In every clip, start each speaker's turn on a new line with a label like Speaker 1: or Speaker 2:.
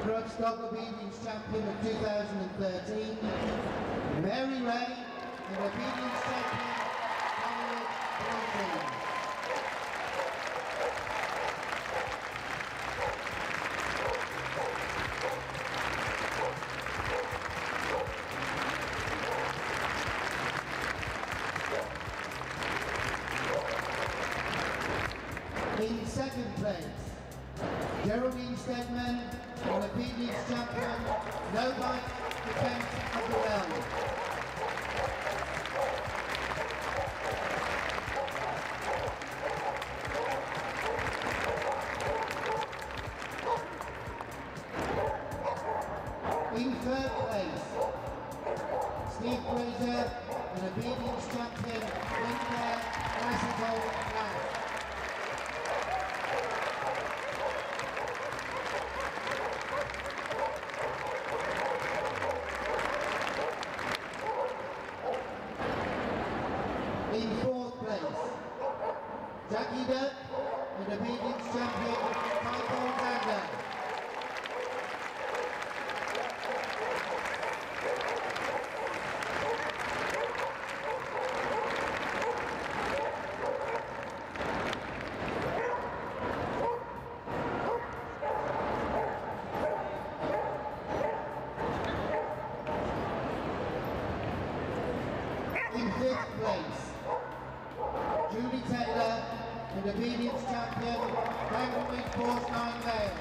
Speaker 1: Crufts Dog Obedience Champion of 2013, Mary Ray, and Obedience Champion, Dominic. In second place, Geraldine Stedman, and Obedience Champion, Levi, Defense of the Realm. In third place, Steve Fraser, and Obedience Champion, Winter Classical Class. In fourth place, Jackie Duck, and Obedience Champion, Michael Zander. In fifth place, Julie Taylor, and Obedience Champion, Bangalore Force 9 Vale.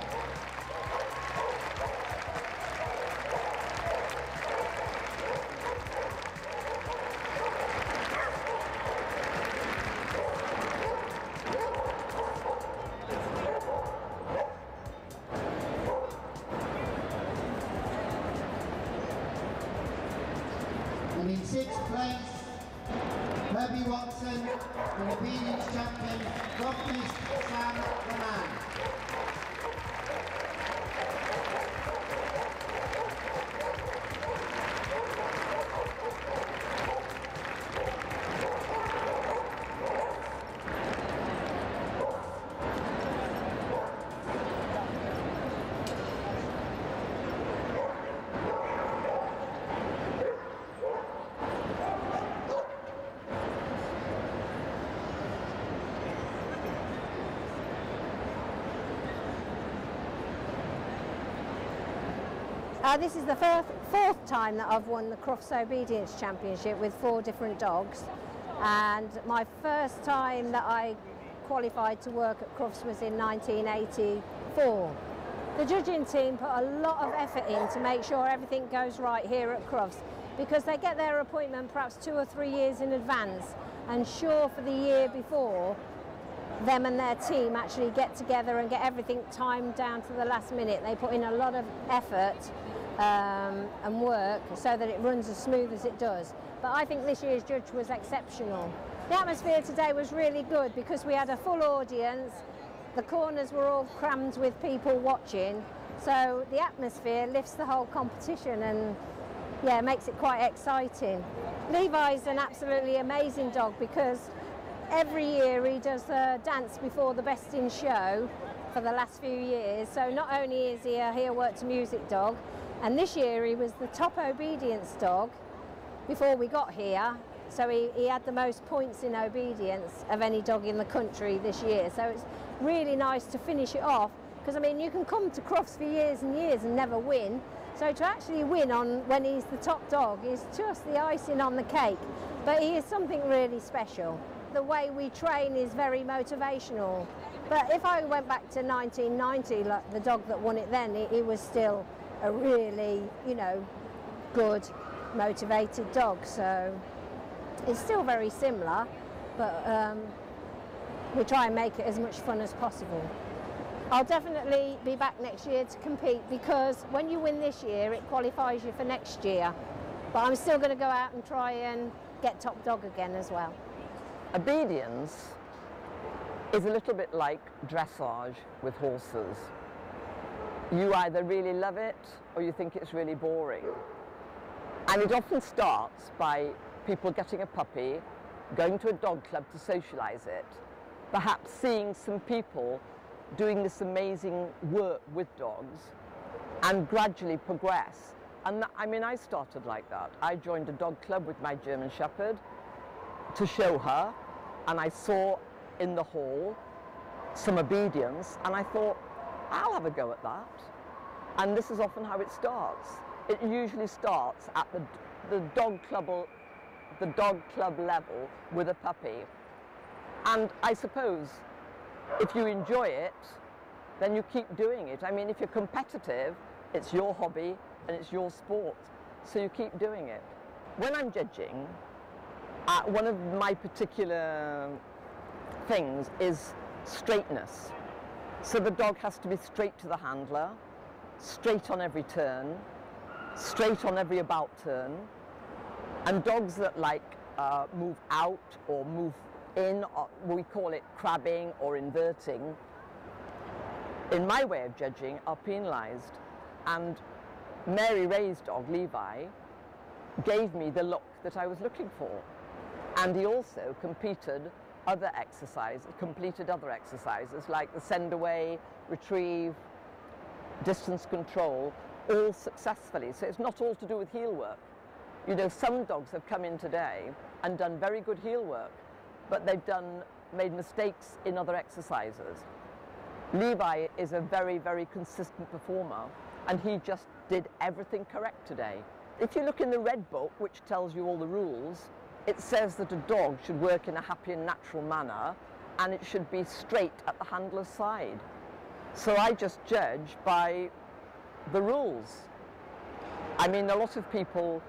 Speaker 1: And in sixth place, Herbie Watson, and Obedience Champion, Crufts Sam Raman.
Speaker 2: This is the fourth time that I've won the Crufts Obedience Championship with 4 different dogs, and my first time that I qualified to work at Crufts was in 1984. The judging team put a lot of effort in to make sure everything goes right here at Crufts, because they get their appointment perhaps 2 or 3 years in advance, and sure for the year before, them and their team actually get together and get everything timed down to the last minute. They put in a lot of effort and work so that it runs as smooth as it does. But I think this year's judge was exceptional. The atmosphere today was really good because we had a full audience. The corners were all crammed with people watching, so the atmosphere lifts the whole competition and yeah, makes it quite exciting. Levi's an absolutely amazing dog because every year he does a dance before the best in show for the last few years. So not only is he a heel work to music dog, and this year he was the top obedience dog before we got here. So he had the most points in obedience of any dog in the country this year. So it's really nice to finish it off, because I mean you can come to Crufts for years and years and never win. So to actually win on when he's the top dog is just the icing on the cake. But he is something really special. The way we train is very motivational. But if I went back to 1990, like the dog that won it then, he was still a really, you know, good, motivated dog. So it's still very similar, but we try and make it as much fun as possible. I'll definitely be back next year to compete, because when you win this year, it qualifies you for next year. But I'm still going to go out and try and get top dog again as well.
Speaker 3: Obedience is a little bit like dressage with horses. You either really love it or you think it's really boring. And it often starts by people getting a puppy, going to a dog club to socialise it, perhaps seeing some people doing this amazing work with dogs, and gradually progress. And I mean, I started like that. I joined a dog club with my German Shepherd to show her, and I saw in the hall some obedience, and I thought, I'll have a go at that. And this is often how it starts. It usually starts at the dog club level with a puppy. And I suppose if you enjoy it, then you keep doing it. I mean, if you're competitive, it's your hobby and it's your sport, so you keep doing it. When I'm judging, one of my particular things is straightness. So the dog has to be straight to the handler, straight on every turn, straight on every about turn. And dogs that move out or move in, we call it crabbing or inverting, in my way of judging, are penalised. And Mary Ray's dog, Levi, gave me the look that I was looking for. And he also completed other exercises like the send away, retrieve, distance control, all successfully. So it's not all to do with heel work. You know, some dogs have come in today and done very good heel work, but they've made mistakes in other exercises. Levi is a very, very consistent performer, and he just did everything correct today. If you look in the red book, which tells you all the rules, it says that a dog should work in a happy and natural manner, and it should be straight at the handler's side. So I just judge by the rules. I mean, a lot of people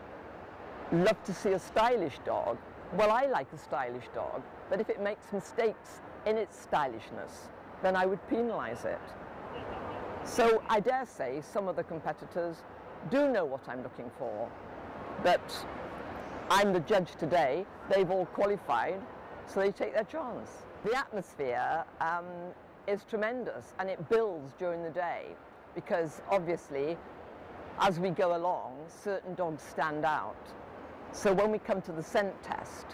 Speaker 3: love to see a stylish dog. Well, I like a stylish dog, but if it makes mistakes in its stylishness, then I would penalise it. So I dare say some of the competitors do know what I'm looking for, but I'm the judge today. They've all qualified, so they take their chance. The atmosphere is tremendous, and it builds during the day, because obviously as we go along, certain dogs stand out. So when we come to the scent test,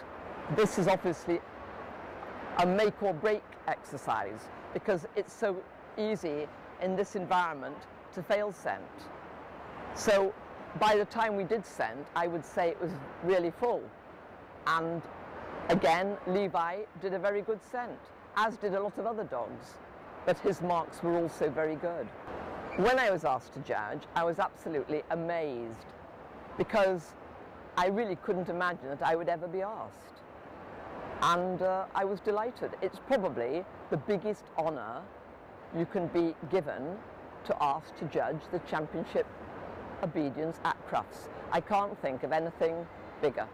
Speaker 3: this is obviously a make or break exercise, because it's so easy in this environment to fail scent. So by the time we did scent, I would say it was really full. And again, Levi did a very good scent, as did a lot of other dogs, but his marks were also very good. When I was asked to judge, I was absolutely amazed, because I really couldn't imagine that I would ever be asked. And I was delighted. It's probably the biggest honour you can be given, to ask to judge the championship obedience at Crufts. I can't think of anything bigger.